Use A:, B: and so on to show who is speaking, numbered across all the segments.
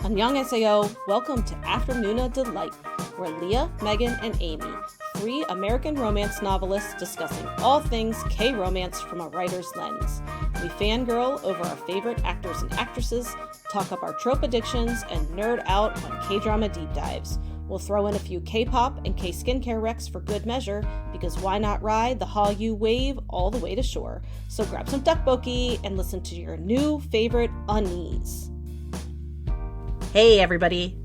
A: Annyeonghaseyo, welcome to Afternoona Delight, where Leah, Megan, and Amy, three American romance novelists discussing all things K-romance from a writer's lens. We fangirl over our favorite actors and actresses, talk up our trope addictions, and nerd out on K-drama deep dives. We'll throw in a few K-pop and K-skincare recs for good measure, because why not ride the Hallyu wave all the way to shore? So grab some tteokbokki and listen to your new favorite unnies.
B: Hey, everybody.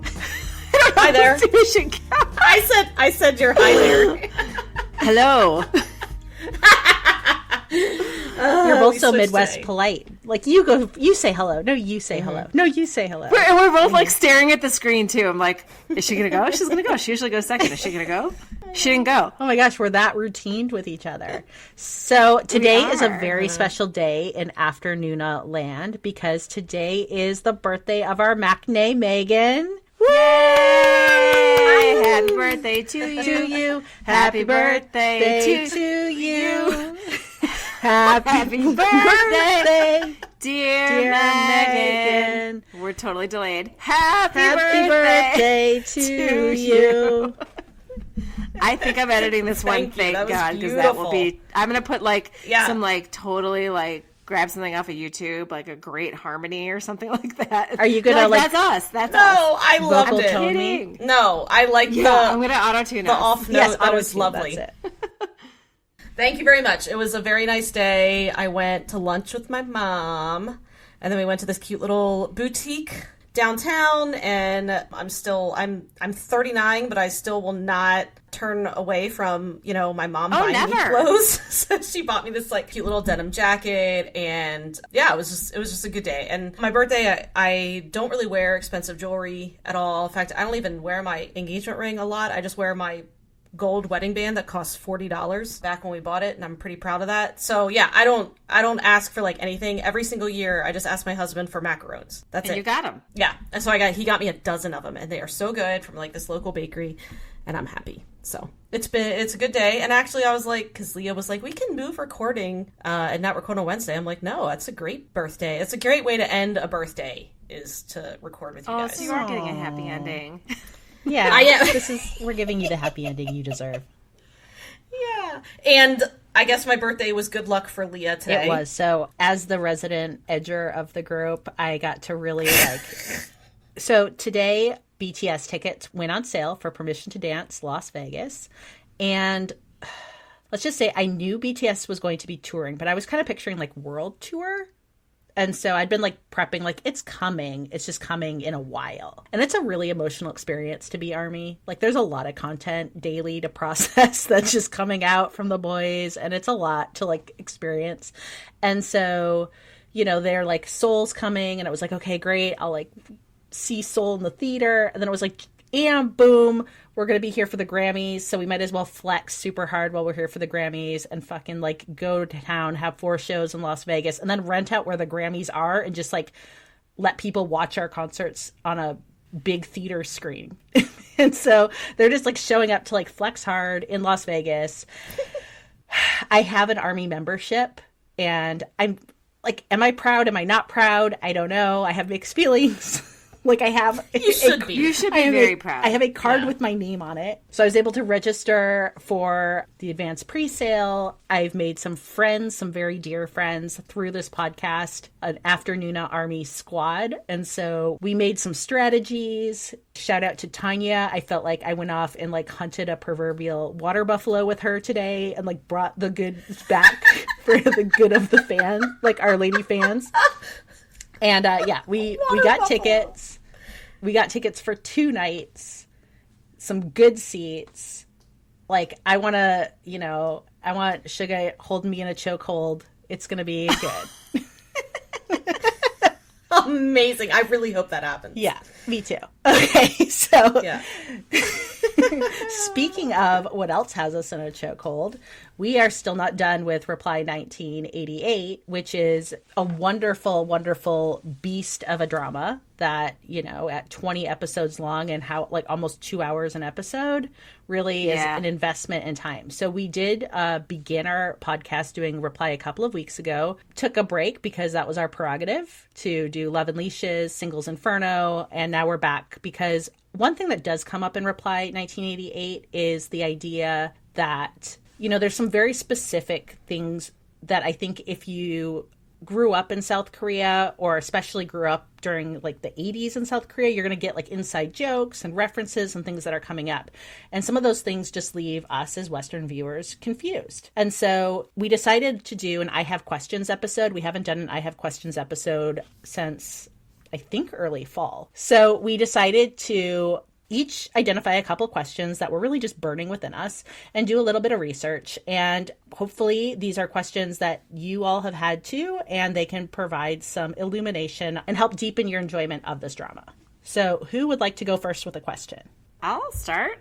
A: Hi there. I said you're hi there.
B: Hello. You're both so Midwest
A: today.
B: polite. Like, you say hello. No, you say hello. No, you say hello.
C: We're both like staring at the screen too. I'm like, is she gonna go? She's gonna go. She usually goes second. Is she gonna go? She didn't go.
B: Oh my gosh, we're that routined with each other. So today is a very special day in Afternoona land because today is the birthday of our Macne Megan. Woo!
C: Yay! Happy birthday to you.
B: Happy birthday to you. Happy birthday,
C: dear Megan. We're totally delayed. Happy
B: birthday to you.
C: I think I'm editing this one, thank God, because that will be. I'm gonna put some totally grab something off of YouTube, like a great harmony or something like that.
B: Are you gonna
C: that's us? That's us.
A: No, I loved it.
B: Kidding.
A: No, I like
C: I'm gonna auto-tune
A: the
C: us.
A: off note.
B: Yes,
A: that was lovely.
B: That's it.
A: Thank you very much. It was a very nice day. I went to lunch with my mom, and then we went to this cute little boutique downtown, and I'm 39, but I still will not turn away from, my mom buying me clothes. So she bought me this cute little denim jacket, and yeah, it was just a good day. And my birthday, I don't really wear expensive jewelry at all. In fact, I don't even wear my engagement ring a lot. I just wear my gold wedding band that cost $40 back when we bought it, and I'm pretty proud of that. So yeah, I don't ask for anything. Every single year I just ask my husband for macarons. That's it.
C: You got them.
A: Yeah. And so he got me a dozen of them, and they are so good from this local bakery, and I'm happy. So it's a good day. And actually I was because Leah was we can move recording and not record on Wednesday. I'm no, that's a great birthday. It's a great way to end a birthday, is to record with you guys.
C: So you are getting a happy ending.
B: Yeah,
A: I am.
B: We're giving you the happy ending you deserve.
A: Yeah. And I guess my birthday was good luck for Leah today.
B: It was. So as the resident edger of the group, I got to really So today, BTS tickets went on sale for Permission to Dance Las Vegas. And let's just say I knew BTS was going to be touring, but I was kind of picturing world tour. And so I'd been prepping, it's coming. It's just coming in a while. And it's a really emotional experience to be ARMY. There's a lot of content daily to process that's just coming out from the boys. And it's a lot to experience. And so, they're Soul's coming. And it was okay, great. I'll see Soul in the theater. And then it was and boom, we're going to be here for the Grammys. So we might as well flex super hard while we're here for the Grammys and fucking go to town, have 4 shows in Las Vegas, and then rent out where the Grammys are and just let people watch our concerts on a big theater screen. And so they're just showing up to flex hard in Las Vegas. I have an ARMY membership, and I'm am I proud? Am I not proud? I don't know. I have mixed feelings. I have...
A: You should be.
C: You should be very proud.
B: I have a card with my name on it. So I was able to register for the advanced pre-sale. I've made some friends, some very dear friends through this podcast, an Afternoona ARMY squad. And so we made some strategies. Shout out to Tanya. I felt like I went off and hunted a proverbial water buffalo with her today and brought the good back for the good of the fan, Our Lady fans. And we got tickets. We got tickets for 2 nights, some good seats. I want to, I want Suga holding me in a chokehold. It's going to be good.
A: Amazing. I really hope that happens.
B: Yeah, me too. Okay, so
A: yeah.
B: Speaking of what else has us in a chokehold, we are still not done with Reply 1988, which is a wonderful, wonderful beast of a drama that, at 20 episodes long and how like almost 2 hours an episode really is an investment in time. So we did begin our podcast doing Reply a couple of weeks ago, took a break because that was our prerogative to do Love and Leashes, Singles Inferno, and now we're back because one thing that does come up in Reply 1988 is the idea that, there's some very specific things that I think if you grew up in South Korea, or especially grew up during like the 80s in South Korea, you're going to get like inside jokes and references and things that are coming up. And some of those things just leave us as Western viewers confused. And so we decided to do an I Have Questions episode. We haven't done an I Have Questions episode since, I think, early fall. So we decided to each identify a couple questions that were really just burning within us and do a little bit of research. And hopefully these are questions that you all have had too, and they can provide some illumination and help deepen your enjoyment of this drama. So who would like to go first with a question?
C: I'll start.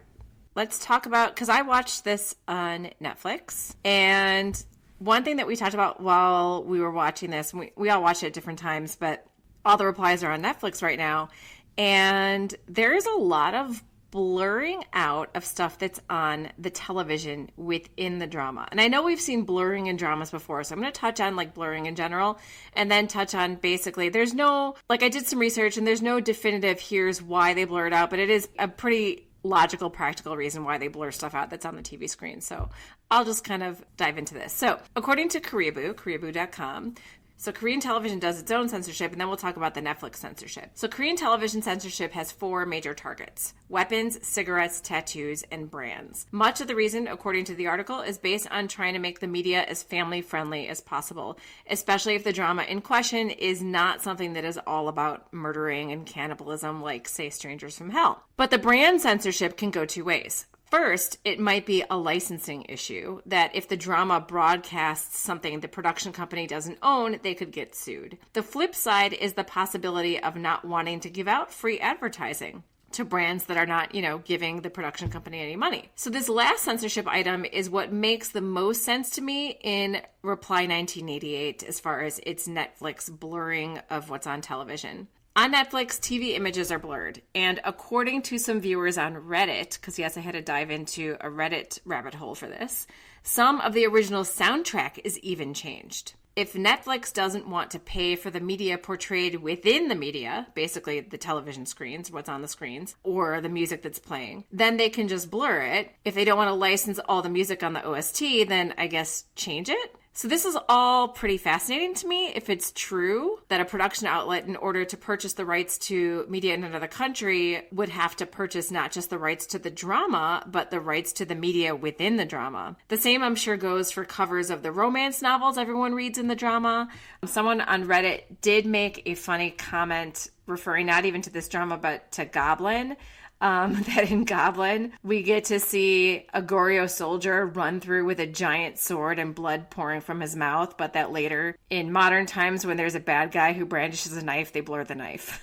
C: Let's talk about, because I watched this on Netflix, and one thing that we talked about while we were watching this, we all watched it at different times, but all the replies are on Netflix right now. And there's a lot of blurring out of stuff that's on the television within the drama. And I know we've seen blurring in dramas before, so I'm going to touch on like blurring in general and then touch on basically there's no, like I did some research and there's no definitive here's why they blur it out, but it is a pretty logical, practical reason why they blur stuff out that's on the TV screen. So I'll just kind of dive into this. So according to Koreaboo.com, so Korean television does its own censorship, and then we'll talk about the Netflix censorship. So Korean television censorship has 4 major targets: weapons, cigarettes, tattoos, and brands. Much of the reason, according to the article, is based on trying to make the media as family-friendly as possible, especially if the drama in question is not something that is all about murdering and cannibalism like, say, Strangers from Hell. But the brand censorship can go 2 ways. First, it might be a licensing issue that if the drama broadcasts something the production company doesn't own, they could get sued. The flip side is the possibility of not wanting to give out free advertising to brands that are not, giving the production company any money. So this last censorship item is what makes the most sense to me in Reply 1988 as far as its Netflix blurring of what's on television. On Netflix, TV images are blurred, and according to some viewers on Reddit, because yes, I had to dive into a Reddit rabbit hole for this, some of the original soundtrack is even changed. If Netflix doesn't want to pay for the media portrayed within the media, basically the television screens, what's on the screens, or the music that's playing, then they can just blur it. If they don't want to license all the music on the OST, then I guess change it. So this is all pretty fascinating to me if it's true that a production outlet, in order to purchase the rights to media in another country, would have to purchase not just the rights to the drama, but the rights to the media within the drama. The same, I'm sure, goes for covers of the romance novels everyone reads in the drama. Someone on Reddit did make a funny comment referring not even to this drama, but to Goblin. That in Goblin, we get to see a Goryeo soldier run through with a giant sword and blood pouring from his mouth, but that later, in modern times, when there's a bad guy who brandishes a knife, they blur the knife.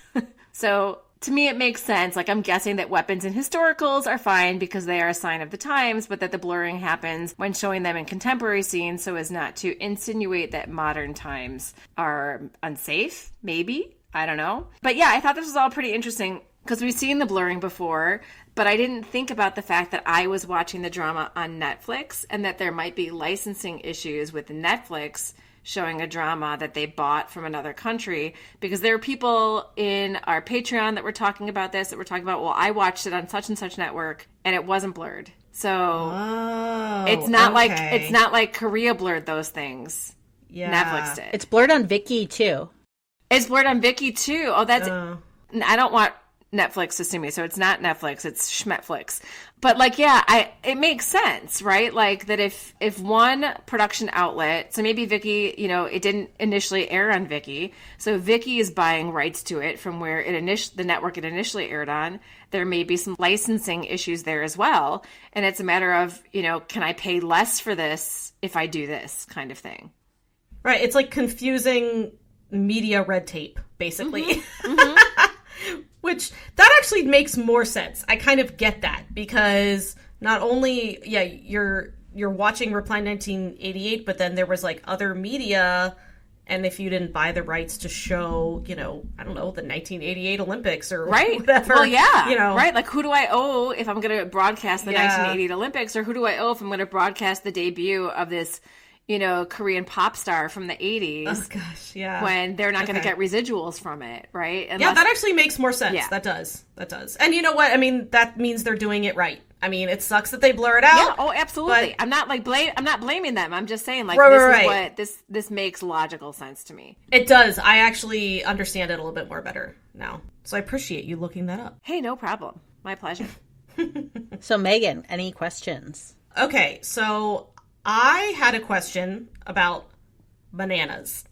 C: So, to me, it makes sense. Like, I'm guessing that weapons in historicals are fine because they are a sign of the times, but that the blurring happens when showing them in contemporary scenes so as not to insinuate that modern times are unsafe, maybe. I don't know. But yeah, I thought this was all pretty interesting, because we've seen the blurring before, but I didn't think about the fact that I was watching the drama on Netflix and that there might be licensing issues with Netflix showing a drama that they bought from another country, because there are people in our Patreon that were talking about this, that were talking about, well, I watched it on such and such network and it wasn't blurred. So it's not like Korea blurred those things. Yeah. Netflix did.
B: It's blurred on Viki too.
C: It's blurred on Viki too. Oh, that's I don't want Netflix to sue me, so it's not Netflix, it's Schmetflix. But like, yeah, it makes sense, right? Like that if one production outlet, so maybe Viki, it didn't initially air on Viki, so Viki is buying rights to it from where the network it initially aired on. There may be some licensing issues there as well, and it's a matter of, can I pay less for this if I do this kind of thing?
A: Right, it's like confusing media red tape, basically. Mm-hmm. Mm-hmm. Which, that actually makes more sense. I kind of get that, because not only, you're watching Reply 1988, but then there was, like, other media And if you didn't buy the rights to show, I don't know, the 1988 Olympics or
C: right.
A: whatever.
C: Well, yeah.
A: Right?
C: Like, who do I owe if I'm going to broadcast the 1988 Olympics? Or who do I owe if I'm going to broadcast the debut of this, Korean pop star from the 80s?
A: Oh, gosh, yeah.
C: When they're not going to get residuals from it, right?
A: Yeah, that actually makes more sense.
C: Yeah.
A: That does. And you know what? I mean, that means they're doing it right. I mean, it sucks that they blur it out.
C: Yeah, oh, absolutely. I'm not I'm not blaming them. I'm just saying, like, this makes logical sense to me.
A: It does. I actually understand it a little bit more better now. So I appreciate you looking that up.
C: Hey, no problem. My pleasure.
B: So, Megan, any questions?
A: Okay, so I had a question about bananas.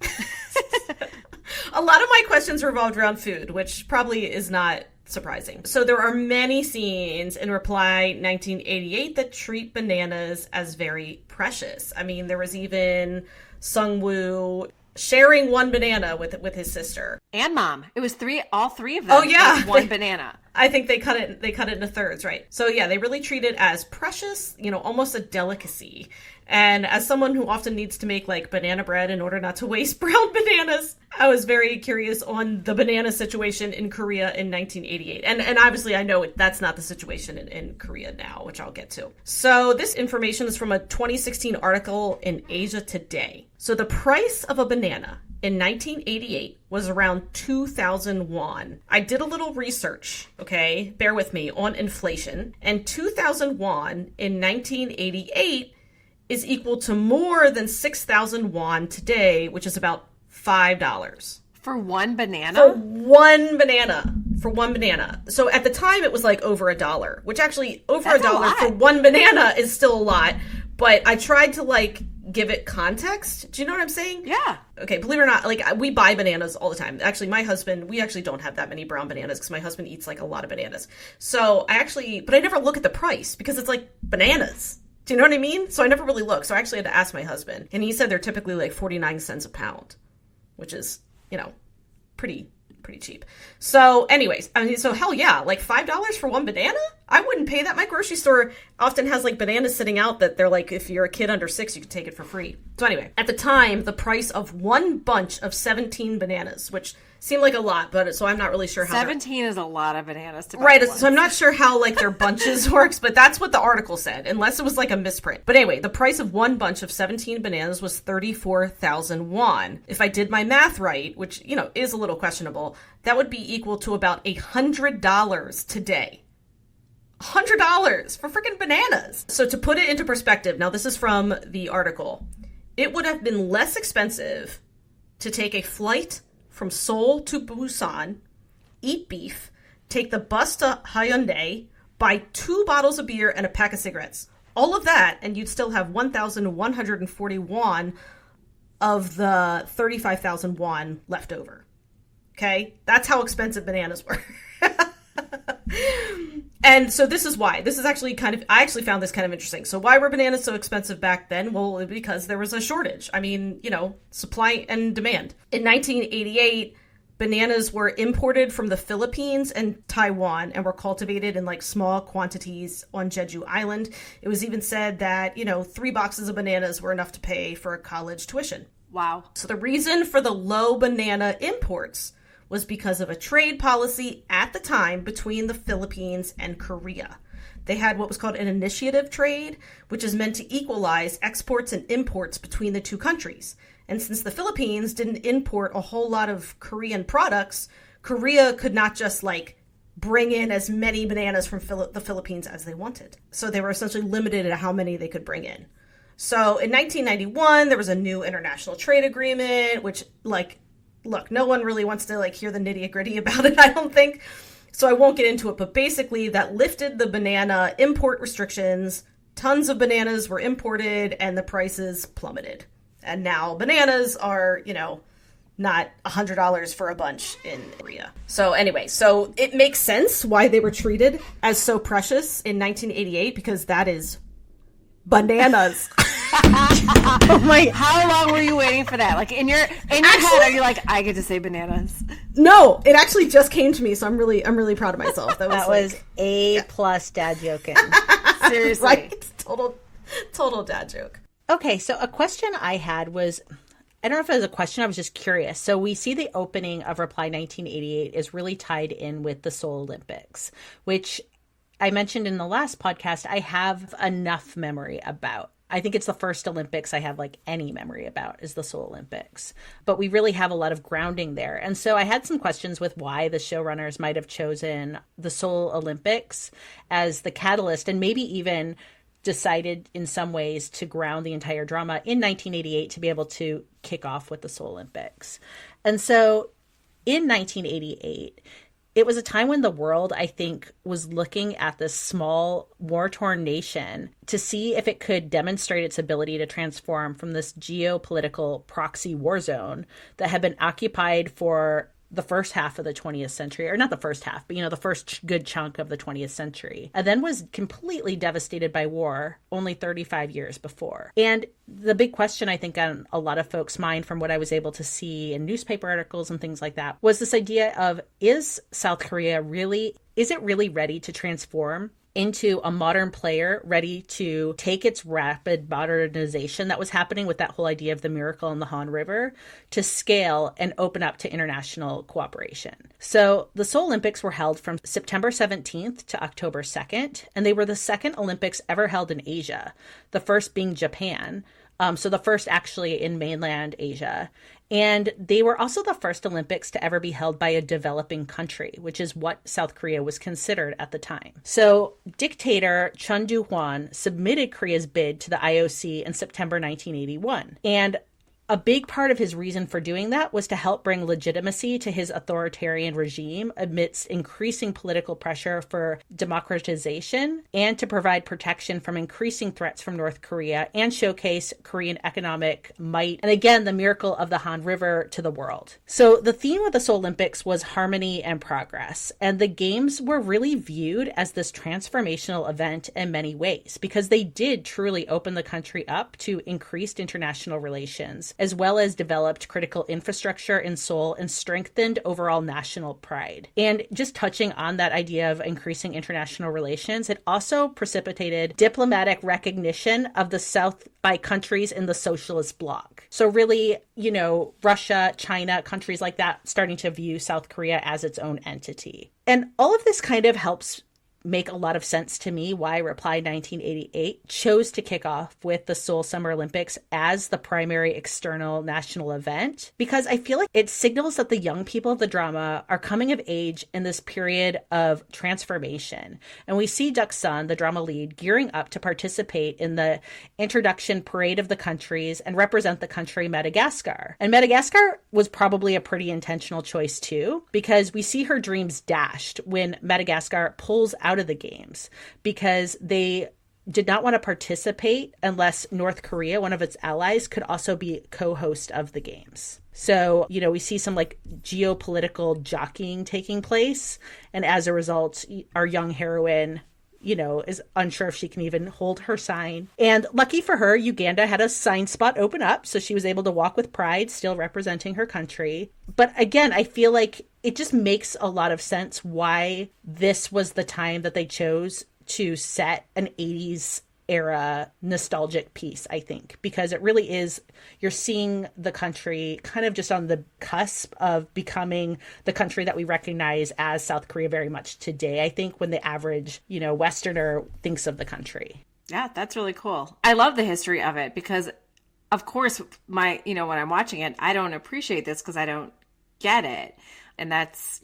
A: A lot of my questions revolved around food, which probably is not surprising. So there are many scenes in Reply 1988 that treat bananas as very precious. I mean, there was even Sung-woo sharing one banana with his sister.
C: And mom. It was all three of them.
A: Oh, yeah.
C: One banana.
A: I think they cut it into thirds, right? So yeah, they really treat it as precious, almost a delicacy. And as someone who often needs to make like banana bread in order not to waste brown bananas, I was very curious on the banana situation in Korea in 1988. And obviously I know that's not the situation in Korea now, which I'll get to. So this information is from a 2016 article in Asia Today. So the price of a banana in 1988 was around 2,000 won. I did a little research, okay? Bear with me, on inflation. And 2,000 won in 1988 is equal to more than 6,000 won today, which is about $5.
C: For one banana?
A: For one banana. So at the time, it was like over $1, which actually over $1 for one banana is still a lot. But I tried to like give it context. Do you know what I'm saying?
C: Yeah.
A: Okay, believe it or not, like we buy bananas all the time. Actually, my husband, we actually don't have that many brown bananas because my husband eats like a lot of bananas. So but I never look at the price because it's like bananas. Do you know what I mean? So I never really look. So I actually had to ask my husband. And he said they're typically like 49 cents a pound, which is, pretty cheap. So anyways, I mean, so hell yeah, like $5 for one banana? I wouldn't pay that. My grocery store often has like bananas sitting out that they're like, if you're a kid under 6, you can take it for free. So anyway, at the time, the price of one bunch of 17 bananas, which seemed like a lot, but so I'm not really sure how
C: 17 is a lot of bananas to buy.
A: Right, so I'm not sure how like their bunches works, but that's what the article said, unless it was like a misprint. But anyway, the price of one bunch of 17 bananas was 34,000 won. If I did my math right, which, is a little questionable, that would be equal to about $100 today. $100 for freaking bananas. So to put it into perspective, now this is from the article, it would have been less expensive to take a flight from Seoul to Busan, eat beef, take the bus to Hyundai, buy 2 bottles of beer and a pack of cigarettes. All of that, and you'd still have 1,140 won of the 35,000 won left over. Okay? That's how expensive bananas were. And so this is why. This is actually I actually found this kind of interesting. So why were bananas so expensive back then? Well, because there was a shortage. I mean, supply and demand. In 1988, bananas were imported from the Philippines and Taiwan and were cultivated in like small quantities on Jeju Island. It was even said that, 3 boxes of bananas were enough to pay for a college tuition.
C: Wow.
A: So the reason for the low banana imports was because of a trade policy at the time between the Philippines and Korea. They had what was called an initiative trade, which is meant to equalize exports and imports between the two countries. And since the Philippines didn't import a whole lot of Korean products, Korea could not just like bring in as many bananas from the Philippines as they wanted. So they were essentially limited at how many they could bring in. So in 1991, there was a new international trade agreement, which look, no one really wants to hear the nitty gritty about it, I don't think. So I won't get into it, but basically that lifted the banana import restrictions. Tons of bananas were imported and the prices plummeted. And now bananas are, not $100 for a bunch in Korea. So anyway, so it makes sense why they were treated as so precious in 1988 because that is bananas.
C: Oh my! How long were you waiting for that? Like in your head, are you like, I get to say bananas?
A: No, it actually just came to me, so I'm really proud of myself. That
B: was A+ dad joking.
C: Seriously,
A: right? Total dad joke.
B: Okay, so a question I had was, I don't know if it was a question, I was just curious. So we see the opening of Reply 1988 is really tied in with the Seoul Olympics, which I mentioned in the last podcast, I have enough memory about. I think it's the first Olympics I have like any memory about is the Seoul Olympics. But we really have a lot of grounding there. And so I had some questions with why the showrunners might have chosen the Seoul Olympics as the catalyst, and maybe even decided in some ways to ground the entire drama in 1988 to be able to kick off with the Seoul Olympics. And so in 1988, it was a time when the world, I think, was looking at this small, war-torn nation to see if it could demonstrate its ability to transform from this geopolitical proxy war zone that had been occupied for the first half of the 20th century, or not the first half, but, the first good chunk of the 20th century, and then was completely devastated by war only 35 years before. And the big question, I think, on a lot of folks' mind from what I was able to see in newspaper articles and things like that, was this idea of, is South Korea is it really ready to transform into a modern player ready to take its rapid modernization that was happening with that whole idea of the miracle in the Han River to scale and open up to international cooperation. So the Seoul Olympics were held from September 17th to October 2nd, and they were the second Olympics ever held in Asia, the first being Japan. So the first actually in mainland Asia. And they were also the first Olympics to ever be held by a developing country, which is what South Korea was considered at the time. So dictator Chun Doo-hwan submitted Korea's bid to the IOC in September 1981. And a big part of his reason for doing that was to help bring legitimacy to his authoritarian regime amidst increasing political pressure for democratization and to provide protection from increasing threats from North Korea and showcase Korean economic might. And again, the miracle of the Han River to the world. So the theme of the Seoul Olympics was harmony and progress. And the games were really viewed as this transformational event in many ways because they did truly open the country up to increased international relations, as well as developed critical infrastructure in Seoul and strengthened overall national pride. And just touching on that idea of increasing international relations, it also precipitated diplomatic recognition of the South by countries in the socialist bloc. So really, Russia, China, countries like that starting to view South Korea as its own entity. And all of this kind of helps make a lot of sense to me why Reply 1988 chose to kick off with the Seoul Summer Olympics as the primary external national event, because I feel like it signals that the young people of the drama are coming of age in this period of transformation. And we see Duck-sun, the drama lead, gearing up to participate in the introduction parade of the countries and represent the country Madagascar. And Madagascar was probably a pretty intentional choice too, because we see her dreams dashed when Madagascar pulls out of the games because they did not want to participate unless North Korea, one of its allies, could also be co-host of the games. So, we see some geopolitical jockeying taking place. And as a result, our young heroine, is unsure if she can even hold her sign. And lucky for her, Uganda had a sign spot open up, so she was able to walk with pride, still representing her country. But again, I feel like it just makes a lot of sense why this was the time that they chose to set an 80s era nostalgic piece, I think, because it really is, you're seeing the country kind of just on the cusp of becoming the country that we recognize as South Korea very much today, I think, when the average, Westerner thinks of the country.
C: Yeah, that's really cool. I love the history of it because, of course, when I'm watching it, I don't appreciate this because I don't get it. And that's,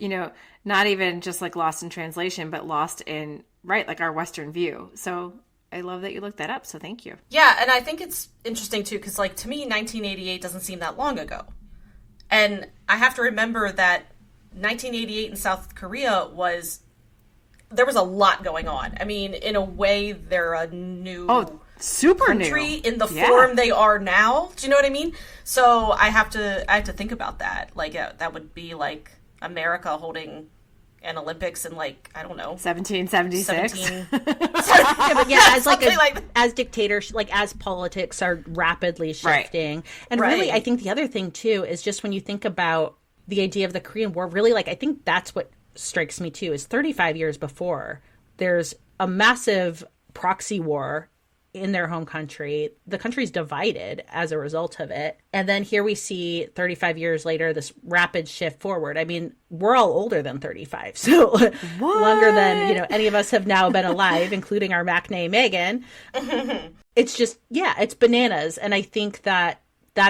C: not even just lost in translation, but lost in, our Western view. So I love that you looked that up, so thank you.
A: Yeah, and I think it's interesting, too, because, to me, 1988 doesn't seem that long ago. And I have to remember that 1988 in South Korea there was a lot going on. I mean, in a way, they're a new
C: super
A: country
C: new.
A: In the form they are now. Do you know what I mean? So I have to think about that. That would be, America holding an Olympics in
C: 1776.
A: Yeah,
B: but yeah, as dictators, as politics are rapidly shifting. Right. And really, I think the other thing too is just when you think about the idea of the Korean War, really, I think that's what strikes me too, is 35 years before, there's a massive proxy war in their home country. The country's divided as a result of it. And then here we see 35 years later, this rapid shift forward. I mean, we're all older than 35. So longer than, you know, any of us have now been alive, including our Macne Megan. It's just, yeah, it's bananas. And I think that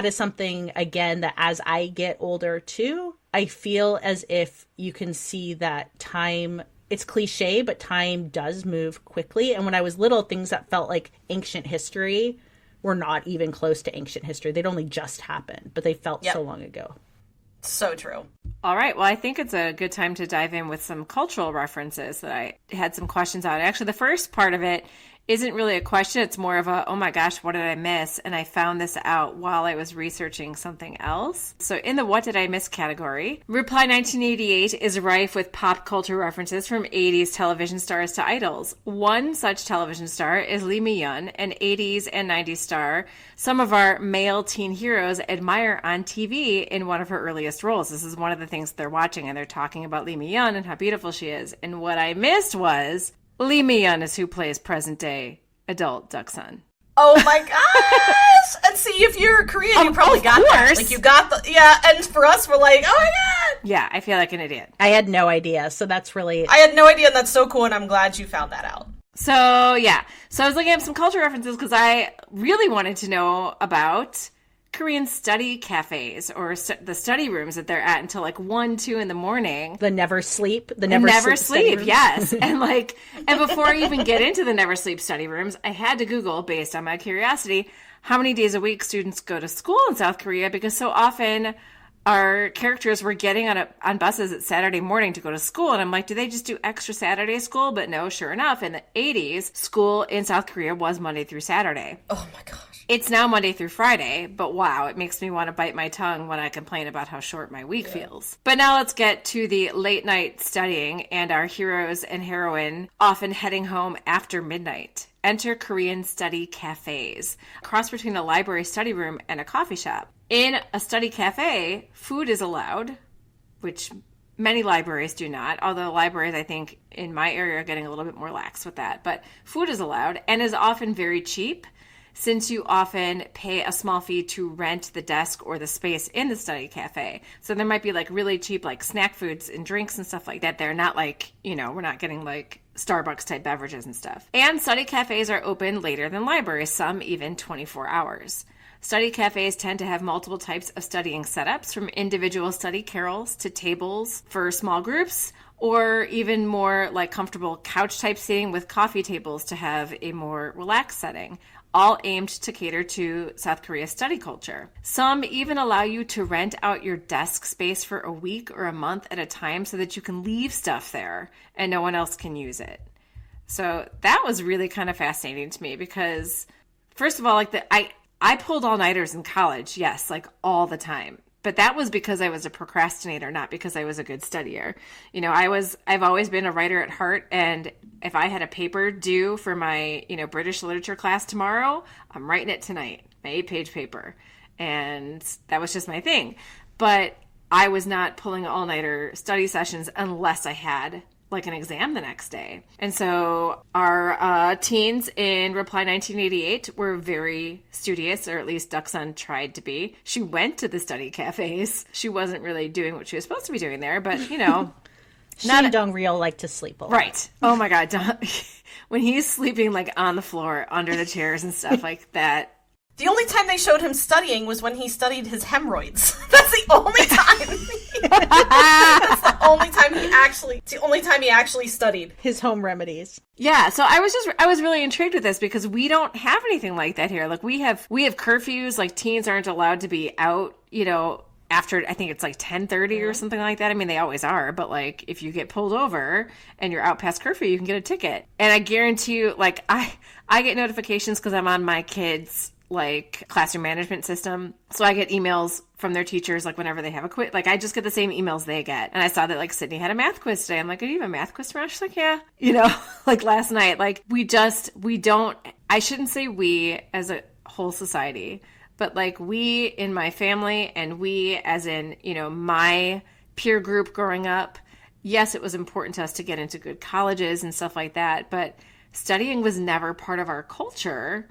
B: is something, again, that as I get older too, I feel as if you can see that time, it's cliche, but time does move quickly. And when I was little, things that felt like ancient history were not even close to ancient history. They'd only just happened, but they felt so long ago.
A: So true.
C: All right. Well, I think it's a good time to dive in with some cultural references that I had some questions on. Actually, the first part of it isn't really a question. It's more of a, oh my gosh, what did I miss? And I found this out while I was researching something else. So in the what did I miss category, Reply 1988 is rife with pop culture references from 80s television stars to idols. One such television star is Lee Mi-yun, an 80s and 90s star some of our male teen heroes admire on TV in one of her earliest roles. This is one of the things they're watching, and they're talking about Lee Mi-yun and how beautiful she is. And what I missed was Lee Mi-yun is who plays present-day adult Duckson.
A: Oh my gosh! And see, if you're Korean, you probably got that. Like, you got the, yeah, and for us, we're like, oh my god!
C: Yeah, I feel like an idiot.
B: I had no idea, so that's really...
A: I had no idea, and that's so cool, and I'm glad you found that out.
C: So, yeah. So I was looking at some culture references because I really wanted to know about Korean study cafes or the study rooms that they're at until like 1, 2 in the morning.
B: The never sleep. The never
C: sleep. Yes. And before I even get into the never sleep study rooms, I had to Google, based on my curiosity, how many days a week students go to school in South Korea, because so often our characters were getting on buses at Saturday morning to go to school. And I'm like, do they just do extra Saturday school? But no, sure enough, in the 80s, school in South Korea was Monday through Saturday.
A: Oh my gosh.
C: It's now Monday through Friday, but wow, it makes me want to bite my tongue when I complain about how short my week feels. But now let's get to the late night studying and our heroes and heroine often heading home after midnight. Enter Korean study cafes, a cross between a library study room and a coffee shop. In a study cafe, food is allowed, which many libraries do not, although libraries, I think, in my area are getting a little bit more lax with that. But food is allowed and is often very cheap, since you often pay a small fee to rent the desk or the space in the study cafe. So there might be like really cheap like snack foods and drinks and stuff like that. They're not like, we're not getting like Starbucks type beverages and stuff. And study cafes are open later than libraries, some even 24 hours. Study cafes tend to have multiple types of studying setups, from individual study carrels to tables for small groups, or even more like comfortable couch type seating with coffee tables to have a more relaxed setting, all aimed to cater to South Korea's study culture. Some even allow you to rent out your desk space for a week or a month at a time so that you can leave stuff there and no one else can use it. So that was really kind of fascinating to me because, first of all, I pulled all-nighters in college, yes, like all the time. But that was because I was a procrastinator, not because I was a good studier. I've always been a writer at heart, and if I had a paper due for my, British literature class tomorrow, I'm writing it tonight, my 8-page paper. And that was just my thing. But I was not pulling all-nighter study sessions unless I had like an exam the next day. And so our teens in Reply 1988 were very studious, or at least Duckson tried to be. She went to the study cafes. She wasn't really doing what she was supposed to be doing there, but
B: She and Dong-ryul like to sleep a lot.
C: Right. Oh my God. When he's sleeping like on the floor, under the chairs and stuff like that.
A: The only time they showed him studying was when he studied his hemorrhoids. That's the only time. That's the only time he actually studied
B: his home remedies.
C: Yeah, so I was really intrigued with this because we don't have anything like that here. Like we have curfews, like teens aren't allowed to be out, after, I think it's like 10:30 or something like that. I mean, they always are, but like if you get pulled over and you're out past curfew, you can get a ticket. And I guarantee you, like I get notifications because I'm on my kids' like classroom management system. So I get emails from their teachers, like whenever they have a quiz, like I just get the same emails they get. And I saw that like Sydney had a math quiz today. I'm like, do you have a math quiz tomorrow? She's like, yeah. Like last night, like we don't, I shouldn't say we as a whole society, but like we in my family and we as in, my peer group growing up, yes, it was important to us to get into good colleges and stuff like that. But studying was never part of our culture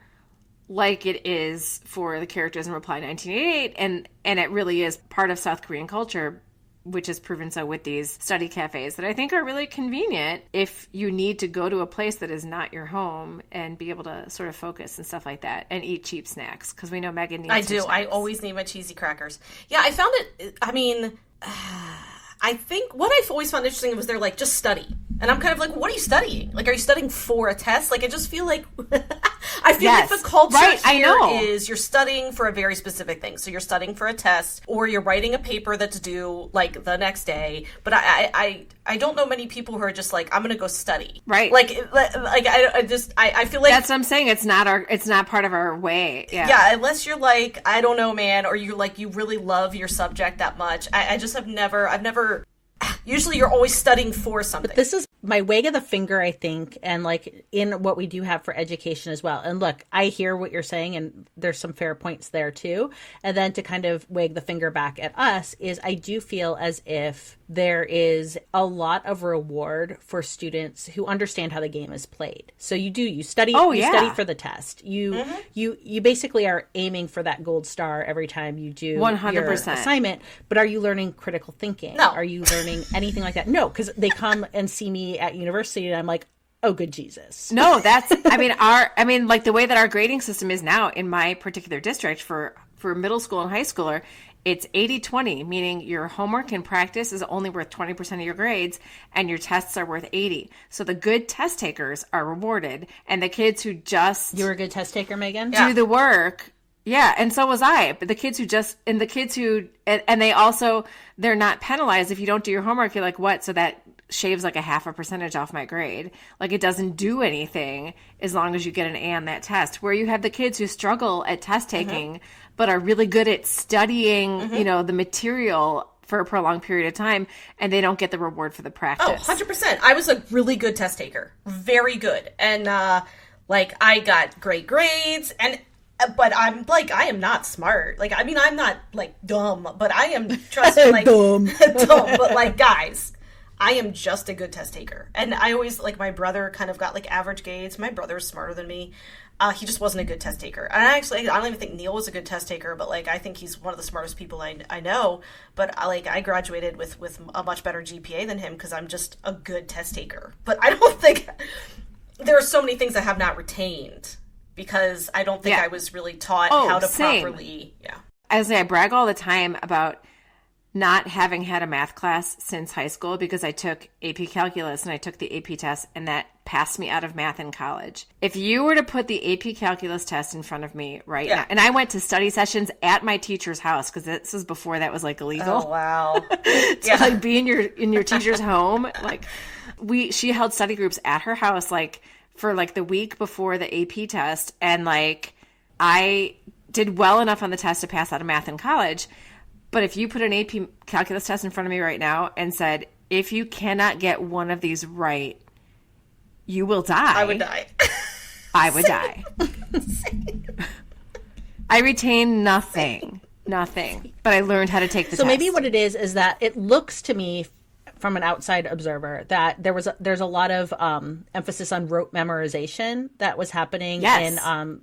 C: like it is for the characters in Reply 1988. And it really is part of South Korean culture, which is proven so with these study cafes that I think are really convenient if you need to go to a place that is not your home and be able to sort of focus and stuff like that and eat cheap snacks. Because we know Megan needs
A: I do.
C: snacks.
A: I always need my cheesy crackers. Yeah, I found it, I mean, I think what I've always found interesting was they're like, just study. And I'm kind of like, what are you studying? Like, are you studying for a test? Like, I just feel like, I feel like the culture here is you're studying for a very specific thing. So you're studying for a test, or you're writing a paper that's due, like, the next day. But I don't know many people who are just like, I'm going to go study.
C: Right.
A: Like I feel like.
C: That's what I'm saying. It's not part of our way. Yeah.
A: Yeah, unless you're like, I don't know, man, or you like, you really love your subject that much. I've never, usually you're always studying for something.
B: But this is my wag of the finger, I think, and like in what we do have for education as well. And look, I hear what you're saying, and there's some fair points there too. And then to kind of wag the finger back at us is I do feel as if there is a lot of reward for students who understand how the game is played. So you study, study for the test. You basically are aiming for that gold star every time you do 100% your assignment. But are you learning critical thinking?
A: No.
B: Are you learning anything like that? No, because they come and see me at university and I'm like, oh, good Jesus.
C: No, that's, like the way that our grading system is now in my particular district for middle school and high schooler, it's 80-20, meaning your homework and practice is only worth 20% of your grades and your tests are worth 80. So the good test takers are rewarded, and the kids who just...
B: You were a good test taker, Megan?
C: Do the work. Yeah, and so was I. But the kids who they also, they're not penalized if you don't do your homework. You're like, what? So that shaves like a 0.5% off my grade. Like, it doesn't do anything as long as you get an A on that test. Where you have the kids who struggle at test taking, but are really good at studying, the material for a prolonged period of time, and they don't get the reward for the practice.
A: Oh, 100%. I was a really good test taker. Very good. And, I got great grades, but I'm like, I am not smart. Like, I mean, I'm not like dumb, but I am just like dumb. But like, guys, I am just a good test taker. And I always, like, my brother kind of got like average grades. My brother's smarter than me. He just wasn't a good test taker. And I don't even think Neil was a good test taker, but like, I think he's one of the smartest people I know. But I graduated with a much better GPA than him because I'm just a good test taker. But I don't think there are so many things I have not retained because I don't think I was really taught how to properly. Yeah.
C: I brag all the time about not having had a math class since high school because I took AP Calculus and I took the AP test, and that passed me out of math in college. If you were to put the AP Calculus test in front of me right now, and I went to study sessions at my teacher's house because this was before that was like illegal.
A: Oh, wow.
C: To like be in your teacher's home. Like she held study groups at her house like for like the week before the AP test, and like I did well enough on the test to pass out of math in college. But if you put an AP Calculus test in front of me right now and said, if you cannot get one of these right, you will die.
A: I would die.
C: I would die. I retain nothing. But I learned how to take the test.
B: So maybe what it is that it looks to me from an outside observer that there's a lot of emphasis on rote memorization that was happening in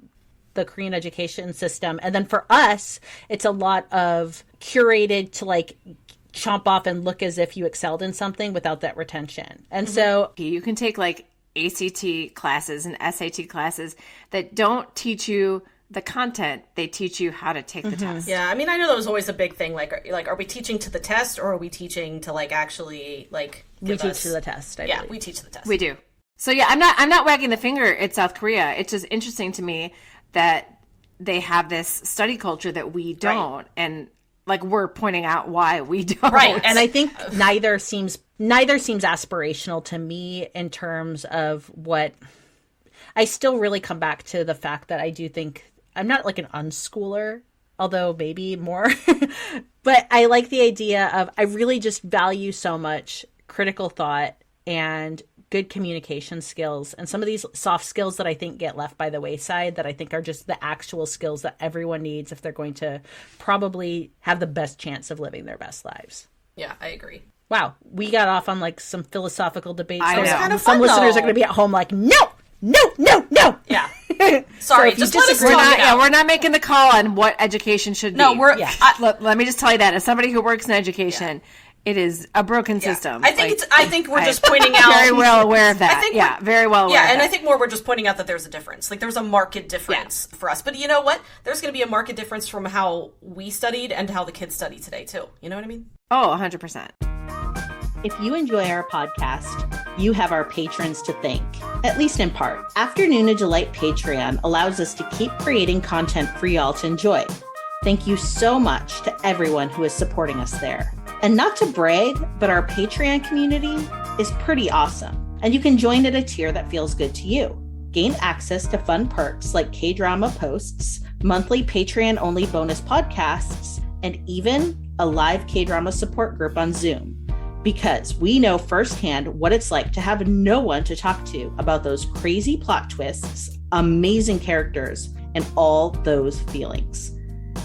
B: the Korean education system. And then for us, it's a lot of curated to like chomp off and look as if you excelled in something without that retention. And so
C: you can take like ACT classes and SAT classes that don't teach you the content, they teach you how to take the test.
A: Yeah, I mean, I know that was always a big thing. Like, are we teaching to the test, or are we teaching to like actually like?
B: We teach to the test. I believe.
A: We teach to the test.
C: We do. So yeah, I'm not wagging the finger at South Korea. It's just interesting to me that they have this study culture that we don't, and like we're pointing out why we don't.
B: Right, and I think neither seems aspirational to me in terms of what. I still really come back to the fact that I do think I'm not like an unschooler, although maybe more, but I like the idea of I really just value so much critical thought and good communication skills and some of these soft skills that I think get left by the wayside that I think are just the actual skills that everyone needs if they're going to probably have the best chance of living their best lives.
A: Yeah, I agree.
B: Wow, we got off on like some philosophical debates.
C: I know.
A: Kind of
B: some
A: fun,
B: listeners
A: though.
B: are going to be at home like, no, no, no, no.
A: Yeah. Sorry,
B: if you
A: just let us
B: disagree-
A: talk about
C: We're not making the call on what education should be.
A: No, we're.
B: Yeah.
C: Let me just tell you that as somebody who works in education, it is a broken system.
A: I think I think we're just pointing out.
C: Very well aware of that.
A: I think
C: very well aware.
A: Yeah,
C: of
A: and
C: that.
A: I think more we're just pointing out that there's a difference. Like there's a marked difference for us. But you know what? There's going to be a marked difference from how we studied and how the kids study today too. You know what I mean?
C: Oh, 100%.
B: If you enjoy our podcast, you have our patrons to thank, at least in part. Afternoona Delight Patreon allows us to keep creating content for y'all to enjoy. Thank you so much to everyone who is supporting us there. And not to brag, but our Patreon community is pretty awesome. And you can join at a tier that feels good to you. Gain access to fun perks like K-drama posts, monthly Patreon-only bonus podcasts, and even a live K-drama support group on Zoom. Because we know firsthand what it's like to have no one to talk to about those crazy plot twists, amazing characters, and all those feelings.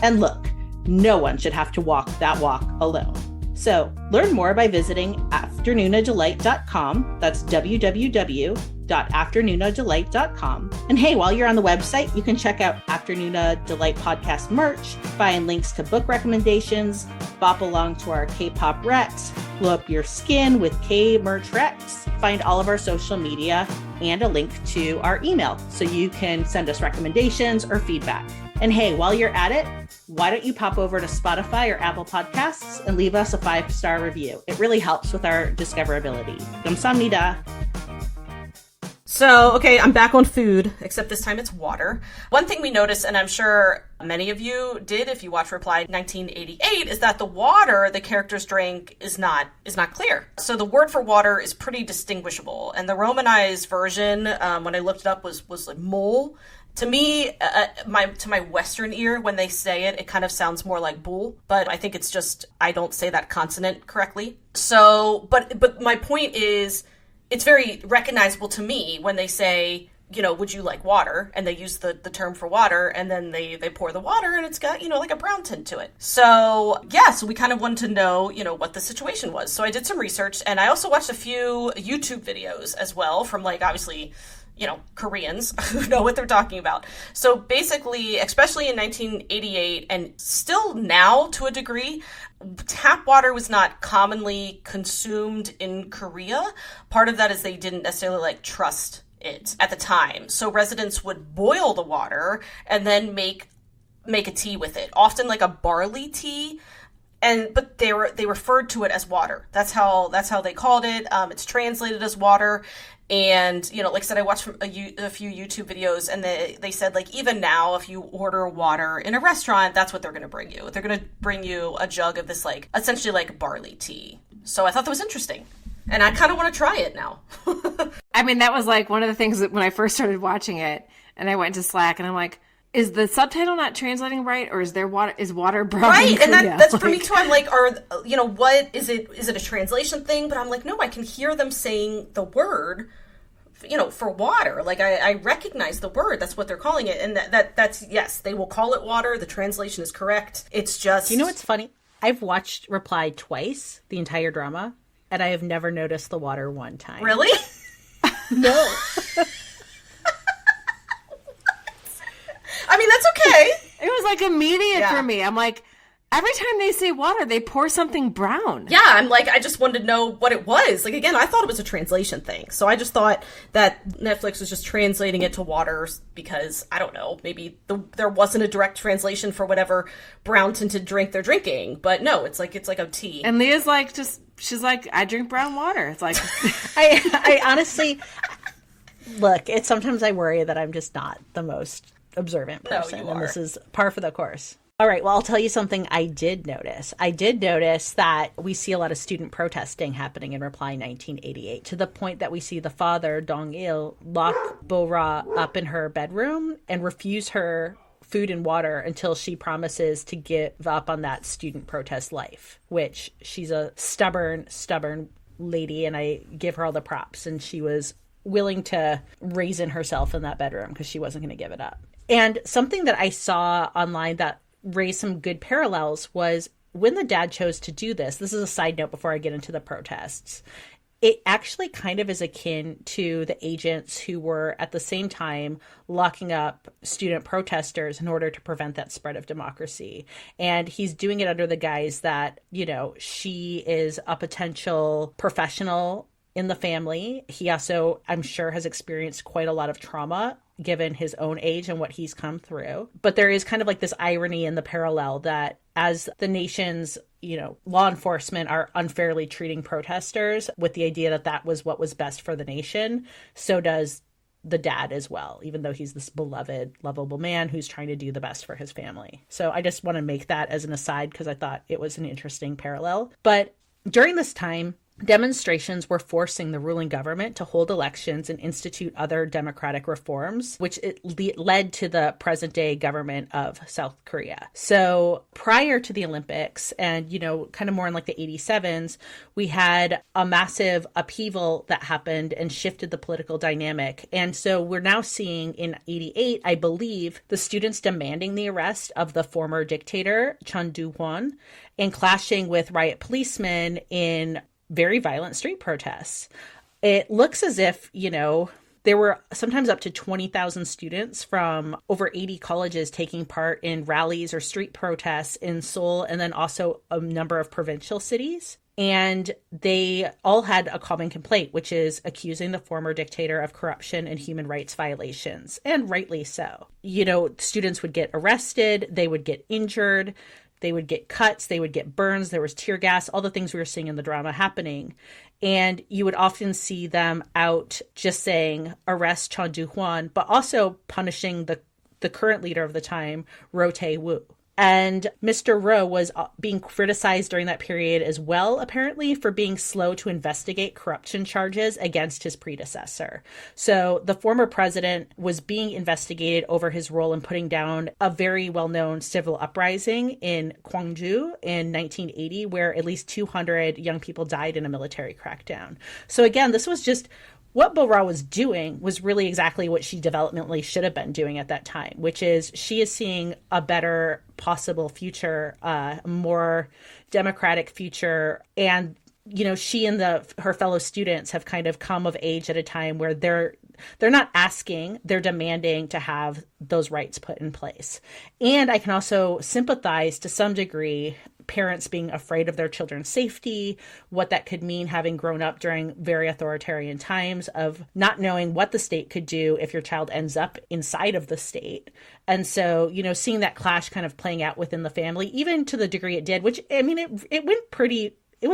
B: And look, no one should have to walk that walk alone. So learn more by visiting afternoonadelight.com. That's www.afternoonadelight.com. And hey, while you're on the website, you can check out Afternoona Delight podcast merch, find links to book recommendations, bop along to our K-pop recs, glow up your skin with K-merch recs, find all of our social media, and a link to our email so you can send us recommendations or feedback. And hey, while you're at it, why don't you pop over to Spotify or Apple Podcasts and leave us a 5-star review? It really helps with our discoverability. Kamsahamnida.
A: So, okay, I'm back on food, except this time it's water. One thing we noticed, and I'm sure many of you did if you watched Reply 1988, is that the water the characters drank is not clear. So the word for water is pretty distinguishable. And the Romanized version, when I looked it up, was like mole. To me, to my Western ear, when they say it, it kind of sounds more like bull, but I think it's just, I don't say that consonant correctly. So, but my point is, it's very recognizable to me when they say, you know, would you like water? And they use the term for water, and then they pour the water, and it's got, you know, like a brown tint to it. So, yeah, so we kind of wanted to know, you know, what the situation was. So I did some research, and I also watched a few YouTube videos as well from, like, obviously, you know, Koreans who know what they're talking about. So basically, especially in 1988 and still now to a degree, tap water was not commonly consumed in Korea. Part of that is they didn't necessarily like trust it at the time. So residents would boil the water and then make a tea with it, often like a barley tea. But they referred to it as water. That's how they called it. It's translated as water. And, you know, like I said, I watched a few YouTube videos, and they said, like, even now, if you order water in a restaurant, that's what they're going to bring you. They're going to bring you a jug of this, like, essentially like barley tea. So I thought that was interesting. And I kind of want to try it now.
C: I mean, that was like one of the things that when I first started watching it, and I went to Slack, and I'm like, is the subtitle not translating right, or is water brown?
A: Right, and that's for me too. I'm like, what is it? Is it a translation thing? But I'm like, no, I can hear them saying the word, you know, for water. Like I recognize the word. That's what they're calling it, and that's yes, they will call it water. The translation is correct. It's just,
B: You know what's funny? I've watched Reply twice, the entire drama, and I have never noticed the water one time.
A: Really?
B: No.
A: I mean, that's okay.
C: It was like immediate for me. I'm like, every time they say water, they pour something brown.
A: Yeah, I'm like, I just wanted to know what it was. Like, again, I thought it was a translation thing. So I just thought that Netflix was just translating it to water because, I don't know, maybe there wasn't a direct translation for whatever brown tinted drink they're drinking. But no, it's like a tea.
C: And Leah's like, she's like, I drink brown water. It's like,
B: I honestly, look, it's sometimes I worry that I'm just not the most observant person,
A: you
B: and
A: are.
B: this is par for the course. All right, well, I'll tell you something I did notice. I did notice that we see a lot of student protesting happening in Reply 1988, to the point that we see the father, Dong-il, lock Bo-ra up in her bedroom and refuse her food and water until she promises to give up on that student protest life, which she's a stubborn lady, and I give her all the props, and she was willing to raisin herself in that bedroom because she wasn't going to give it up. And something that I saw online that raised some good parallels was when the dad chose to do this. This is a side note before I get into the protests. it actually kind of is akin to the agents who were at the same time locking up student protesters in order to prevent that spread of democracy. And he's doing it under the guise that, you know, she is a potential professional in the family. He also, I'm sure, has experienced quite a lot of trauma given his own age and what he's come through. But there is kind of like this irony in the parallel that as the nation's, you know, law enforcement are unfairly treating protesters with the idea that that was what was best for the nation, so does the dad as well, even though he's this beloved, lovable man who's trying to do the best for his family. So I just want to make that as an aside because I thought it was an interesting parallel. But during this time, demonstrations were forcing the ruling government to hold elections and institute other democratic reforms, which led to the present day government of South Korea. So prior to the Olympics and, you know, kind of more in like the 87s, we had a massive upheaval that happened and shifted the political dynamic. And so we're now seeing in 88, I believe, the students demanding the arrest of the former dictator, Chun Doo-hwan, and clashing with riot policemen in very violent street protests. It looks as if, you know, there were sometimes up to 20,000 students from over 80 colleges taking part in rallies or street protests in Seoul and then also a number of provincial cities. And they all had a common complaint, which is accusing the former dictator of corruption and human rights violations, and rightly so. You know, students would get arrested, they would get injured, they would get cuts, they would get burns, there was tear gas, all the things we were seeing in the drama happening. And you would often see them out just saying, arrest Chun Doo-hwan, but also punishing the current leader of the time, Roh Tae-woo. And Mr. Roh was being criticized during that period as well, apparently, for being slow to investigate corruption charges against his predecessor. So the former president was being investigated over his role in putting down a very well-known civil uprising in Gwangju in 1980, where at least 200 young people died in a military crackdown. So again, this was just what Bo-ra was doing was really exactly what she developmentally should have been doing at that time, which is she is seeing a better possible future, a more democratic future. And, you know, she and her fellow students have kind of come of age at a time where they're not asking, they're demanding to have those rights put in place. And I can also sympathize to some degree parents being afraid of their children's safety, what that could mean having grown up during very authoritarian times of not knowing what the state could do if your child ends up inside of the state. And so, you know, seeing that clash kind of playing out within the family, even to the degree it did, which, I mean, it was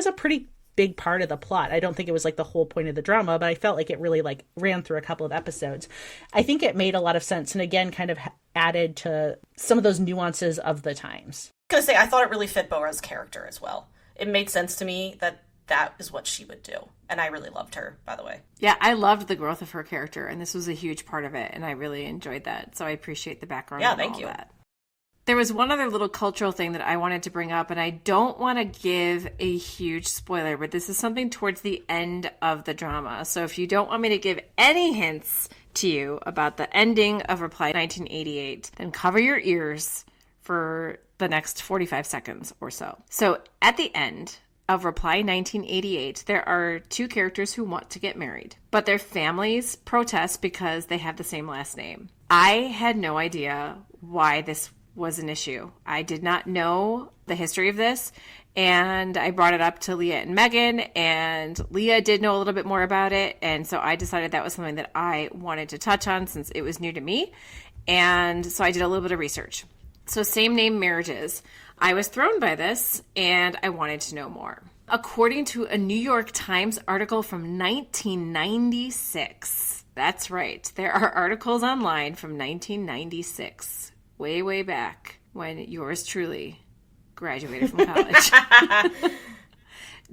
B: a pretty big part of the plot. I don't think it was like the whole point of the drama, but I felt like it really like ran through a couple of episodes. I think it made a lot of sense. And again, kind of added to some of those nuances of the times.
A: Gonna say I thought it really fit Bo-ra's character as well. It made sense to me that that is what she would do, and I really loved her, by the way.
C: Yeah, I loved the growth of her character, and this was a huge part of it, and I really enjoyed that. So I appreciate the background.
A: Yeah,
C: and
A: thank
C: all
A: you.
C: That. There was one other little cultural thing that I wanted to bring up, and I don't want to give a huge spoiler, but this is something towards the end of the drama. So if you don't want me to give any hints to you about the ending of Reply 1988, then cover your ears for the next 45 seconds or so. So at the end of Reply 1988, there are two characters who want to get married, but their families protest because they have the same last name. I had no idea why this was an issue. I did not know the history of this, and I brought it up to Leah and Megan, and Leah did know a little bit more about it, and so I decided that was something that I wanted to touch on since it was new to me, and so I did a little bit of research. So same name marriages. I was thrown by this and I wanted to know more. According to a New York Times article from 1996, that's right, there are articles online from 1996, way, way back when yours truly graduated from college.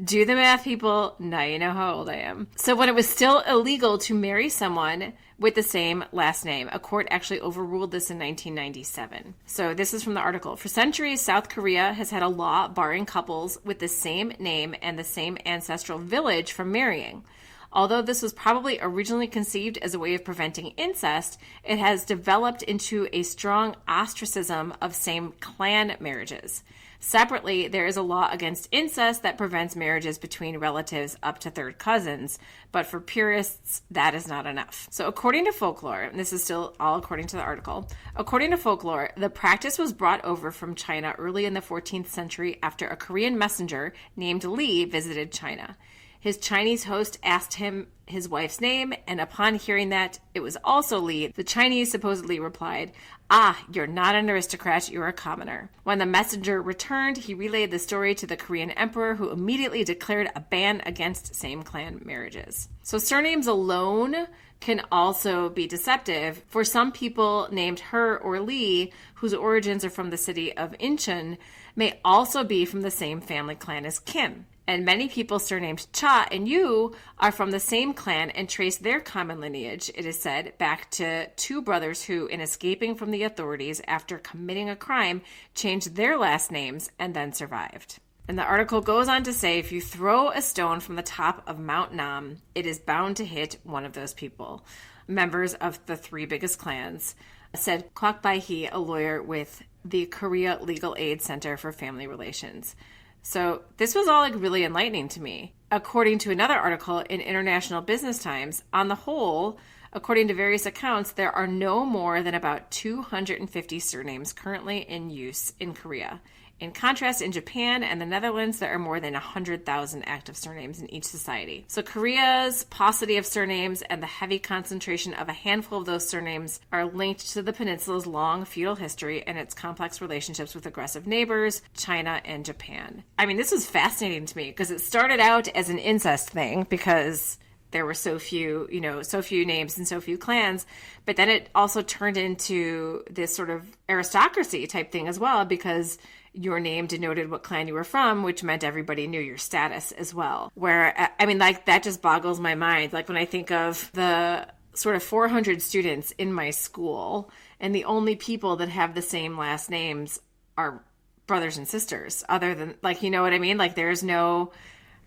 C: Do the math, people. Now you know how old I am. So when it was still illegal to marry someone with the same last name, a court actually overruled this in 1997. So this is from the article. For centuries, South Korea has had a law barring couples with the same name and the same ancestral village from marrying. Although this was probably originally conceived as a way of preventing incest, it has developed into a strong ostracism of same clan marriages. Separately, there is a law against incest that prevents marriages between relatives up to third cousins, but for purists, that is not enough. So according to folklore, and this is still all according to the article, according to folklore, the practice was brought over from China early in the 14th century after a Korean messenger named Li visited China. His Chinese host asked him his wife's name, and upon hearing that it was also Li, the Chinese supposedly replied, "Ah, you're not an aristocrat, you're a commoner." When the messenger returned, he relayed the story to the Korean emperor, who immediately declared a ban against same-clan marriages. So surnames alone can also be deceptive. For some people named Her or Lee, whose origins are from the city of Incheon, may also be from the same family clan as Kim. And many people surnamed Cha and Yu are from the same clan and trace their common lineage, it is said, back to two brothers who, in escaping from the authorities after committing a crime, changed their last names and then survived. And the article goes on to say, if you throw a stone from the top of Mount Nam, it is bound to hit one of those people. Members of the three biggest clans, said Kwak Bai-hee, a lawyer with the Korea Legal Aid Center for Family Relations. So this was all really enlightening to me. According to another article in International Business Times, on the whole, according to various accounts, there are no more than about 250 surnames currently in use in Korea. In contrast, in Japan and the Netherlands, there are more than 100,000 active surnames in each society. So Korea's paucity of surnames and the heavy concentration of a handful of those surnames are linked to the peninsula's long feudal history and its complex relationships with aggressive neighbors, China and Japan. I mean, this was fascinating to me because it started out as an incest thing because there were so few names and so few clans, but then it also turned into this sort of aristocracy type thing as well because your name denoted what clan you were from, which meant everybody knew your status as well. Where, I mean, like, that just boggles my mind. Like, when I think of the sort of 400 students in my school, and the only people that have the same last names are brothers and sisters, other than, like, you know what I mean? Like, there's no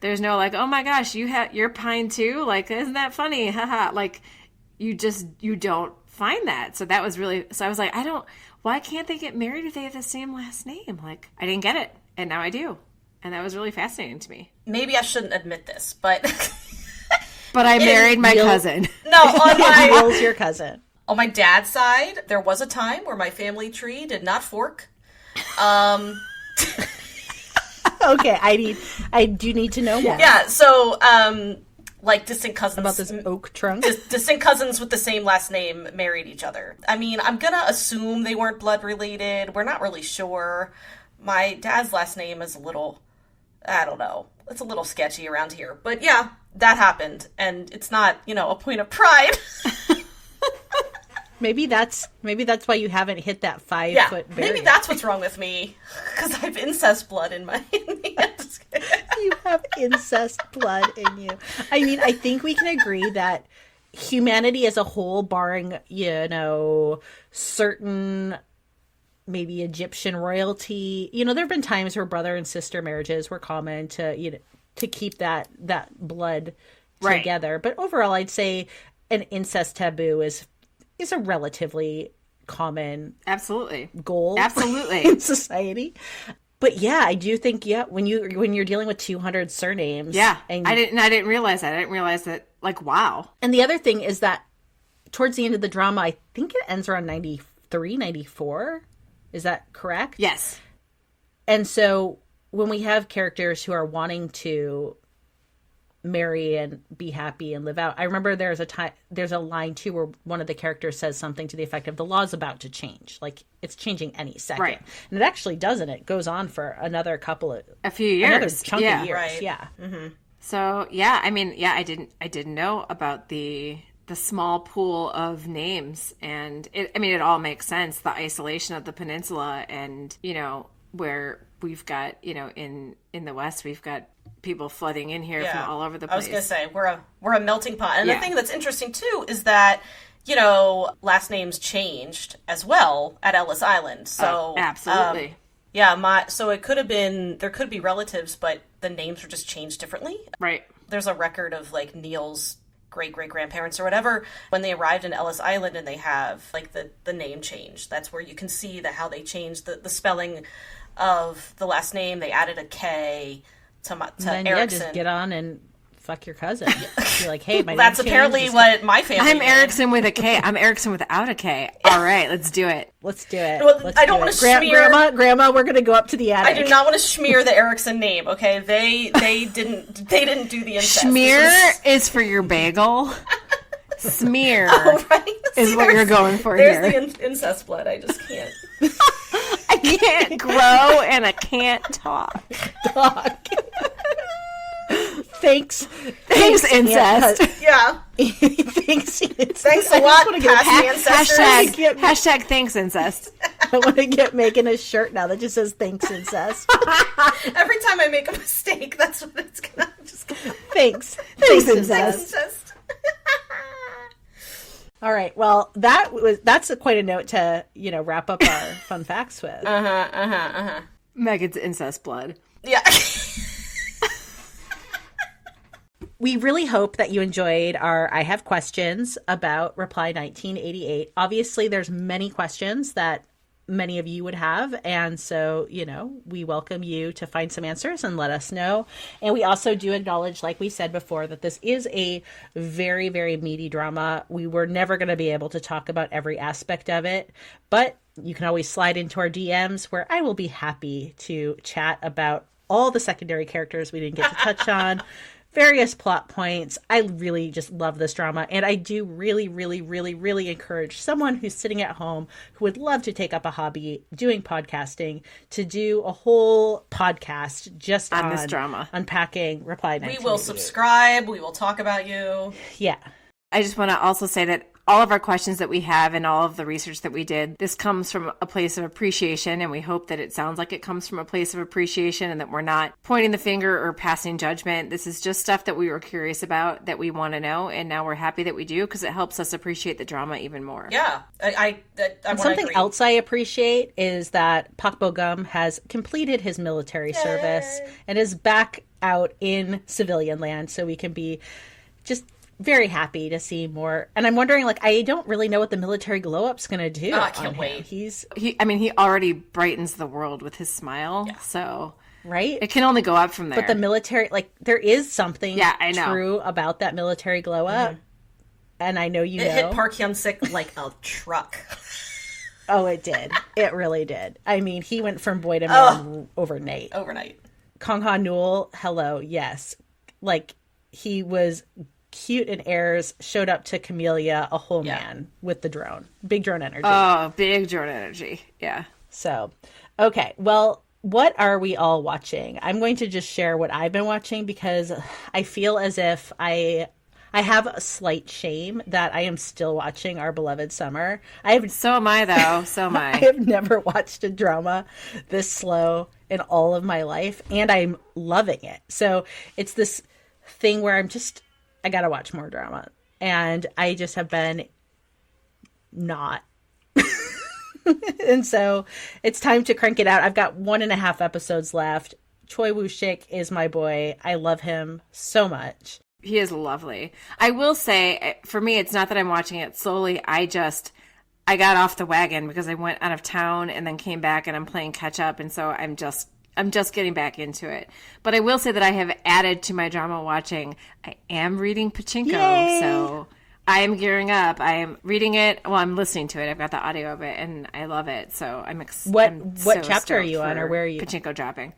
C: like, oh my gosh, you're Pine too? Like, isn't that funny? Haha. Like, you don't find that. So that was really, so I was like, why can't they get married if they have the same last name? Like, I didn't get it. And now I do. And that was really fascinating to me.
A: Maybe I shouldn't admit this, but...
C: but I married my cousin.
A: No, on
B: Will's your cousin.
A: On my dad's side, there was a time where my family tree did not fork.
B: Okay, I do need to know more.
A: Yeah, so, like, distant cousins...
B: About this oak trunk?
A: Distant cousins with the same last name married each other. I mean, I'm gonna assume they weren't blood related. We're not really sure. My dad's last name is a little... I don't know. It's a little sketchy around here. But yeah, that happened. And it's not, a point of pride.
B: Maybe that's why you haven't hit that 5 foot barrier.
A: Maybe that's what's wrong with me. Because I have incest blood in my...
B: You have incest blood in you. I mean, I think we can agree that humanity as a whole, barring, certain maybe Egyptian royalty, there have been times where brother and sister marriages were common to keep that blood together. Right. But overall, I'd say an incest taboo is a relatively common goal in society. But yeah, I do think when you're dealing with 200 surnames,
C: and I didn't realize that. I didn't realize that. Like, wow.
B: And the other thing is that towards the end of the drama, I think it ends around 93, 94. Is that correct?
C: Yes.
B: And so when we have characters who are wanting to marry and be happy and live out, I remember there's a line too where one of the characters says something to the effect of, the law's about to change, like it's changing any second. Right. And it actually doesn't. It goes on for a few years, another chunk of years.
A: Right.
B: Yeah. Mm-hmm.
C: So yeah, I mean, I didn't know about the small pool of names, and it all makes sense. The isolation of the peninsula, and where we've got in the West, we've got people flooding in here from all over the place.
A: I was going to say, we're a melting pot. And the thing that's interesting, too, is that, last names changed as well at Ellis Island. So
C: absolutely.
A: So it could have been, there could be relatives, but the names were just changed differently.
C: Right.
A: There's a record of, like, Neil's great-great-grandparents or whatever, when they arrived in Ellis Island and they have, like, the name change. That's where you can see how they changed the spelling of the last name. They added a K to
B: then,
A: Erickson.
B: just get on and fuck your cousin. Be like, hey, my
A: That's
B: name
A: apparently
B: changed.
A: what my family
C: I'm
A: did.
C: Erickson with a K. I'm Erickson without a K. All right, let's do it.
B: Let's do it.
A: Well,
B: Let's
A: I don't
B: do
A: wanna
B: it.
A: smear-
B: Grandma, we're gonna go up to the attic.
A: I do not want to smear the Erickson name. Okay, they didn't do the incest.
C: Smear is for your bagel. Smear
A: Right?
C: is what you're going for
A: There's
C: here.
A: the incest blood. I just can't.
C: I can't grow and I can't talk.
B: Dog. Thanks,
C: incest.
A: Yeah.
B: Thanks, incest.
A: Thanks a
B: I just
A: lot,
B: wanna get-
A: past ancestors.
C: Hashtag thanks incest.
B: I want to get Megan a shirt now that just says thanks, incest.
A: Every time I make a mistake, that's what it's gonna just
B: Thanks,
C: Thanks,
B: incest.
A: incest.
B: All right. Well, that's quite a note to wrap up our fun facts with.
C: Megan's incest blood.
A: Yeah.
B: We really hope that you enjoyed our I Have Questions about Reply 1988. Obviously, there's many questions that many of you would have. And so, we welcome you to find some answers and let us know. And we also do acknowledge, like we said before, that this is a very, very meaty drama. We were never going to be able to talk about every aspect of it, but you can always slide into our DMs where I will be happy to chat about all the secondary characters we didn't get to touch on. Various plot points. I really just love this drama. And I do really, really, really, really encourage someone who's sitting at home who would love to take up a hobby doing podcasting to do a whole podcast just on
C: this drama.
B: Unpacking Reply 1988.
A: We will subscribe. We will talk about you.
B: Yeah.
C: I just want to also say that all of our questions that we have and all of the research that we did, this comes from a place of appreciation, and we hope that it sounds like it comes from a place of appreciation and that we're not pointing the finger or passing judgment. This is just stuff that we were curious about, that we want to know, and now we're happy that we do because it helps us appreciate the drama even more.
A: Yeah. I
B: Something
A: agree.
B: else I appreciate is that Pak Bo-gum has completed his military service and is back out in civilian land, so we can be just very happy to see more. And I'm wondering, I don't really know what the military glow-up's going to do.
A: I can't wait.
C: He already brightens the world with his smile, so
B: right?
C: it can only go up from there.
B: But the military, there is something
C: I know.
B: true about that military glow-up. Mm-hmm. And I know you know.
A: It hit Park Hyun-sik like a truck.
B: Oh, it did. It really did. I mean, he went from boy to man overnight. Kang Ha-neul, hello, yes. He was cute and airs, showed up to Camellia, a whole man with the drone. Big drone energy.
C: Oh, big drone energy. Yeah.
B: So, okay. Well, what are we all watching? I'm going to just share what I've been watching because I feel as if I have a slight shame that I am still watching Our Beloved Summer.
C: So am I, though. So am I.
B: I have never watched a drama this slow in all of my life, and I'm loving it. So it's this thing where I gotta watch more drama. And I just have been not. And so it's time to crank it out. I've got 1.5 episodes left. Choi Woo-shik is my boy. I love him so much.
C: He is lovely. I will say, for me, it's not that I'm watching it slowly. I got off the wagon because I went out of town and then came back and I'm playing catch up. And so I'm just getting back into it. But I will say that I have added to my drama watching. I am reading Pachinko.
B: Yay!
C: So I am gearing up. I am reading it. Well, I'm listening to it. I've got the audio of it and I love it. So
B: What chapter are you on, or where are you?
C: Pachinko dropping.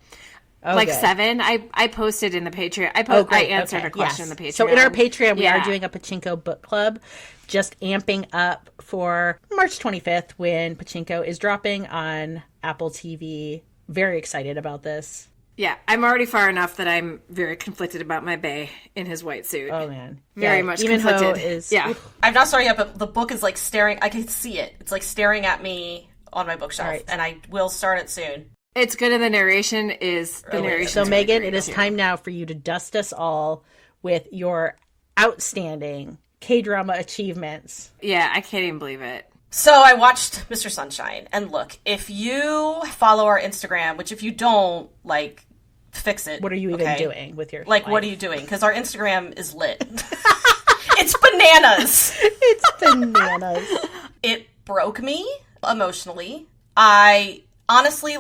B: Oh,
C: Like
B: good.
C: 7. I posted in the Patreon. I answered a question in the Patreon.
B: So in our Patreon, we are
C: Yeah.
B: doing a Pachinko book club, just amping up for March 25th when Pachinko is dropping on Apple TV. Very excited about this.
C: Yeah, I'm already far enough that I'm very conflicted about my bae in his white suit.
B: Oh man,
C: Very much
B: Even
C: conflicted.
B: is
C: Yeah.
A: I'm not starting yet, but the book is staring. I can see it. It's staring at me on my bookshelf,
B: All right.
A: and I will start it soon.
C: It's good, and the narration is the narration.
B: So Megan, it is time now for you to dust us all with your outstanding K-drama achievements.
C: Yeah, I can't even believe it.
A: So I watched Mr. Sunshine, and look, if you follow our Instagram, which if you don't, fix it.
B: What are you even doing with your
A: what are you doing? Because our Instagram is lit. It's bananas.
B: It's bananas.
A: It broke me emotionally. I honestly,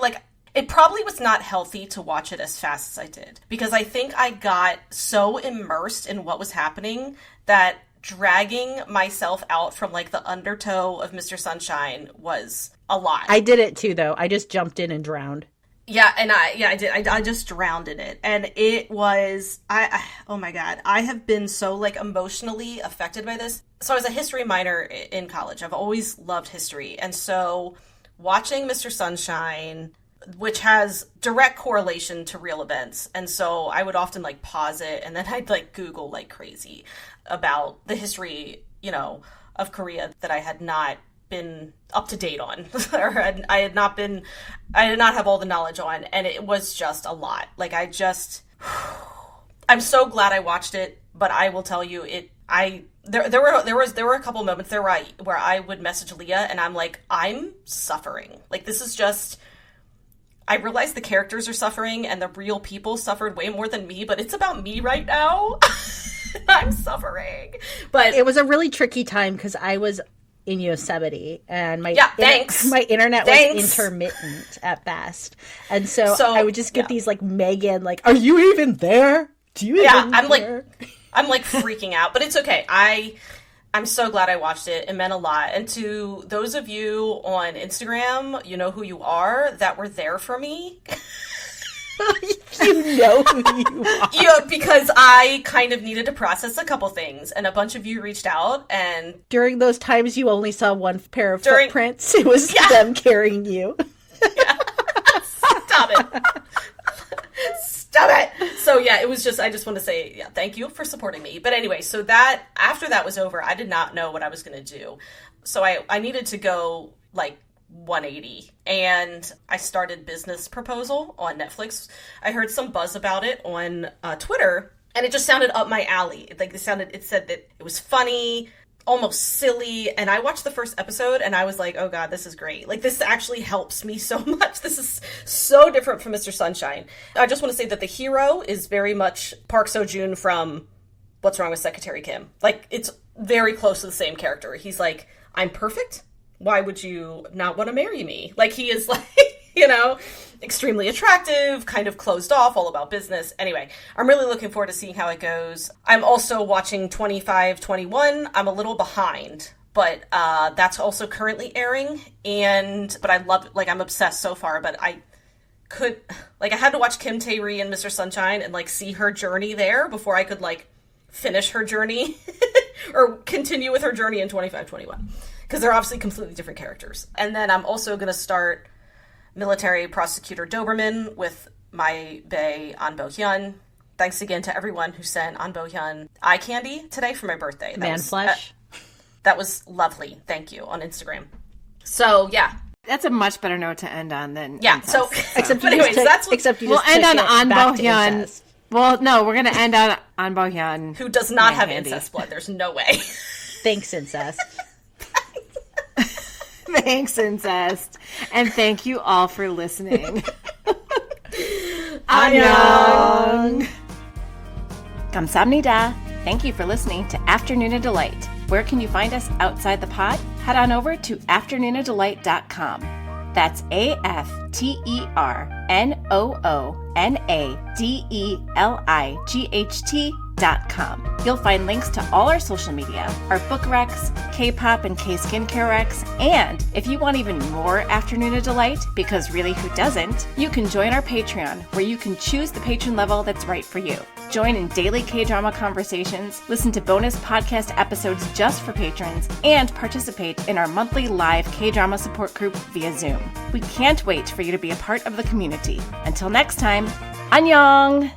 A: it probably was not healthy to watch it as fast as I did, because I think I got so immersed in what was happening that dragging myself out from like the undertow of Mr. Sunshine was a lot.
B: I did it too, though. I just jumped in and drowned.
A: Yeah, and I did. I just drowned in it, and it was oh my God, I have been so like emotionally affected by this. So I was a history minor in college. I've always loved history, and so watching Mr. Sunshine, which has direct correlation to real events, and so I would often like pause it, and then I'd like Google like crazy about the history, of Korea that I had not been up to date on, or I did not have all the knowledge on, and it was just a lot. Like I'm so glad I watched it, but I will tell you, there were a couple moments there where I would message Leah and I'm like, I'm suffering. Like, this is just, I realize the characters are suffering and the real people suffered way more than me, but it's about me right now. I'm suffering. But
B: it was a really tricky time because I was in Yosemite and my internet was intermittent at best, and so I would just get these like, Megan, like, are you even there? Do you even care?
A: I'm like freaking out, but it's okay. I'm so glad I watched it. It meant a lot. And to those of you on Instagram, you know who you are, that were there for me.
B: You know who you are.
A: Yeah, because I kind of needed to process a couple things, and a bunch of you reached out, and
B: during those times you only saw one pair of footprints. It was them carrying you.
A: Yeah. Stop it. Stop it. So yeah, it was just, I just want to say, thank you for supporting me. But anyway, so that, after that was over, I did not know what I was going to do. So I needed to go like 180, and I started Business Proposal on Netflix. I heard some buzz about it on Twitter, and it just sounded up my alley. Like, it said that it was funny, almost silly, and I watched the first episode and I was like, oh God, this is great. Like, this actually helps me so much. This is so different from Mr. Sunshine. I just want to say that the hero is very much Park Seo-joon from What's Wrong with Secretary Kim. Like, it's very close to the same character. He's like, I'm perfect. Why would you not want to marry me? Like, he is like, extremely attractive, kind of closed off, all about business. Anyway, I'm really looking forward to seeing how it goes. I'm also watching 2521. I'm a little behind, but that's also currently airing. But I love it. Like, I'm obsessed so far, but I had to watch Kim Tae-ri and Mr. Sunshine and like see her journey there before I could like finish her journey or continue with her journey in 2521. Because they're obviously completely different characters. And then I'm also going to start Military Prosecutor Doberman with my bae, An Bo-hyun. Thanks again to everyone who sent An Bo-hyun eye candy today for my birthday.
B: Flesh.
A: That was lovely. Thank you, on Instagram. So, yeah.
C: That's a much better note to end on than
A: incest,
C: so.
B: Except we'll
C: end on An Bo-hyun. Well, no, we're going to end on An Bo-hyun,
A: who does not have incest blood. There's no way.
B: Thanks, incest.
C: Thanks, incest. And thank you all for listening.
A: Annyeong.
C: Kamsahamnida. Thank you for listening to Afternoona Delight. Where can you find us outside the pod? Head on over to afternoonadelight.com. That's AFTERNOONADELIGHT.com. You'll find links to all our social media, our book recs, K-pop and K-skincare recs, and if you want even more Afternoona Delight, because really who doesn't, you can join our Patreon, where you can choose the patron level that's right for you. Join in daily K-drama conversations, listen to bonus podcast episodes just for patrons, and participate in our monthly live K-drama support group via Zoom. We can't wait for you to be a part of the community. Until next time, annyeong!